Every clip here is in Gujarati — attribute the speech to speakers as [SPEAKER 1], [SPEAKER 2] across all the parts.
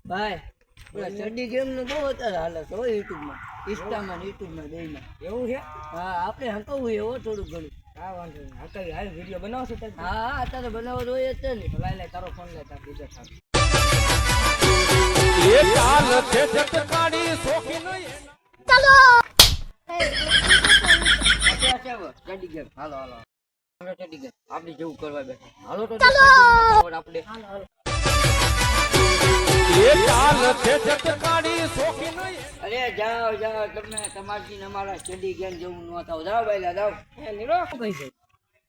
[SPEAKER 1] ભાઈ પેલા સ્ટડી ગેમ નું બહુ અત્યારે હાલે છે યુટ્યુબમાં ઇન્સ્ટામાં યુટ્યુબમાં બેમાં
[SPEAKER 2] એવું છે?
[SPEAKER 1] હા આપણે હંકવું એવો થોડું ઘણું
[SPEAKER 2] હા વાંધો નહીં. અત્યારે હાલ વિડીયો બનાવશો તમે?
[SPEAKER 1] હા અત્યારે બનાવવો જોઈએ જ છે ને
[SPEAKER 2] તો લાઈ તારો ફોન લે તાર બીજો થાક.
[SPEAKER 1] સ્ટડી ગેમ હાલો હાલો સ્ટડી ગેમ આપણે જેવું કરવા બેઠા હાલો તો આપણે અરે જાઓ જાઓ તમે તમારથી અમારા સ્ટડી ગેમ જેવું ન થાવ જાઓ ભાઈ જાઓ
[SPEAKER 2] એ નીરો કઈ છે?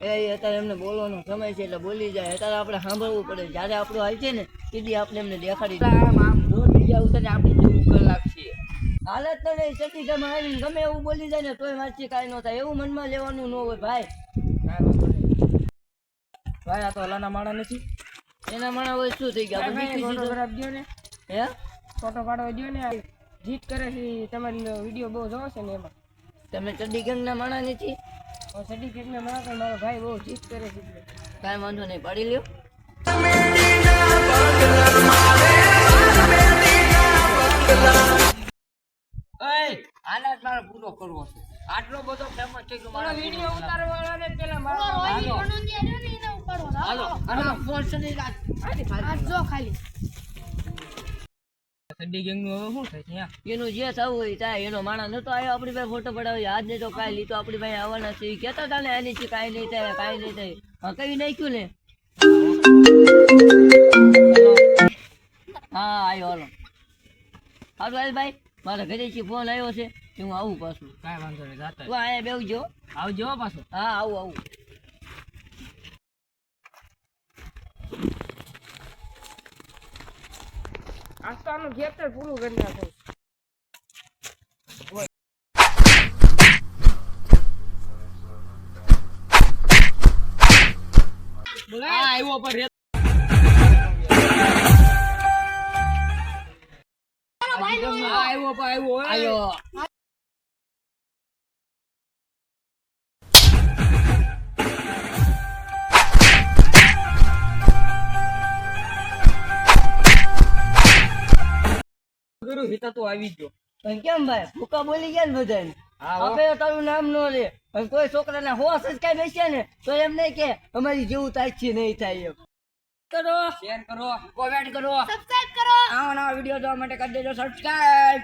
[SPEAKER 1] એ અત્યારે એમને બોલવાનો સમય છે એટલે બોલી જાય અત્યારે આપણે સાંભળવું પડે જ્યારે આપણું હાલ છે ને સીધી આપણે એમને દેખાડી આમ દોર બીજા ઉતરે આપણે જેવું કલાક છીએ હાલત તો નહીં સ્ટડી ગેમ આવીને ગમે એવું બોલી જાય ને તોય વાંચી કાંઈ ન થાય એવું મનમાં લેવાનું ન હોય ભાઈ
[SPEAKER 2] હા વાંધો નહીં. ભાઈ આ તો હલાના માણા નથી.
[SPEAKER 1] એના માણા હોય શું થઈ ગયા
[SPEAKER 2] ભાઈ ફોટોગ્રાફ દ્યો ને,
[SPEAKER 1] હે
[SPEAKER 2] ફોટો પાડવા દ્યો ને. જીત કરે છે તમારી વિડીયો બહુ જોવો છે ને એમાં.
[SPEAKER 1] તમે ચડ્ડી ગેંગના માણા નથી
[SPEAKER 2] સર્ટિફિકેટ ને મારા મારો ભાઈ બહુ જીત કરે છે એટલે.
[SPEAKER 1] કાંઈ વાંધો નહીં પાડી લ્યો આના જ મારે પૂરો કરવો છે આટલો બધો ફેમસ થઈ ગયો મારો
[SPEAKER 2] વિડીયો ઉતારવાળાને પેલા મારો
[SPEAKER 1] હાલો આના ફોન સડી રાત
[SPEAKER 2] સડી ગેંગ નું હવે શું થાય છે?
[SPEAKER 1] એનું જે થવું હોય થાય એનો માણા નતો આવ્યો આપણી પાસે ફોટો પડાવ્યો આજ ને તો કાંઈ લીધો આપણી પાસે આવવાના છે ઈ કહેતા હતા ને એની છે કાંઈ નહીં થાય કાંઈ નહીં થાય હા કઈ નાખ્યું ને હા આવ્યો હાલો હાલો હાલ ભાઈ મારા ઘરેથી ફોન આવ્યો છે કે હું આવું પાછું
[SPEAKER 2] કાંઈ વાંધો નહીં જાતા
[SPEAKER 1] તું અહીંયા બેવજો
[SPEAKER 2] આવજો પાછો.
[SPEAKER 1] હા આવું આવું
[SPEAKER 2] આજ તો આનું ખેતર પૂરું કરી નાખું. આવ્યો પર
[SPEAKER 1] આવ્યો
[SPEAKER 2] હિતા તો આવી ગયો.
[SPEAKER 1] પણ કેમ ભાઈ ભૂકા બોલી ગયા ને બધાને
[SPEAKER 2] હા
[SPEAKER 1] આપણે તારું નામ ન લે અને કોઈ છોકરાના હોશ જ કઈ બેસે ને તો એમ નહીં કે અમારી જેવું થાય છે નહીં થાય એમ કરો
[SPEAKER 2] શેર કરો,
[SPEAKER 1] કોમેન્ટ કરો
[SPEAKER 3] સબસ્ક્રાઇબ કરો
[SPEAKER 1] આવા નવા વિડીયો જોવા માટે કરી દેજો સબસ્ક્રાઇબ